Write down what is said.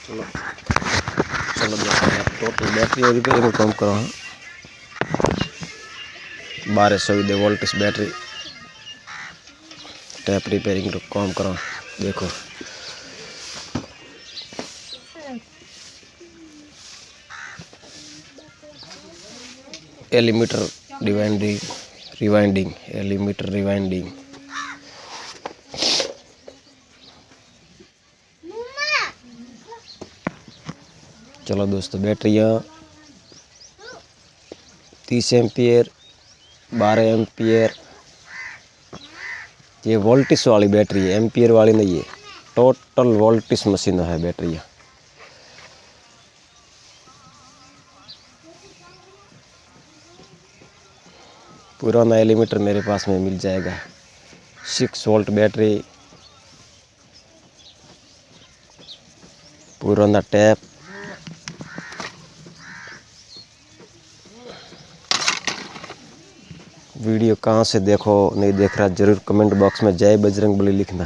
चलो चलो दोस्तों, टोटल बैटरी रिपेयरिंग काम करो। 1200 वोल्टेज बैटरी टैप रिपेयरिंग काम करो। देखो एलीमीटर रिवाइंडिंग एलीमीटर रिवाइंडिंग। चलो दोस्तों, बैटरियाँ 30 एम्पियर 12 एम्पियर, ये वोल्टेज वाली बैटरी है, एम्पियर वाली नहीं है। टोटल वोल्टेज मशीन है बैटरियाँ। पुराना एलीमीटर मेरे पास में मिल जाएगा। 6 वोल्ट बैटरी, पुराना टैप। वीडियो कहाँ से देखो नहीं देख रहा, जरूर कमेंट बॉक्स में जय बजरंगबली लिखना।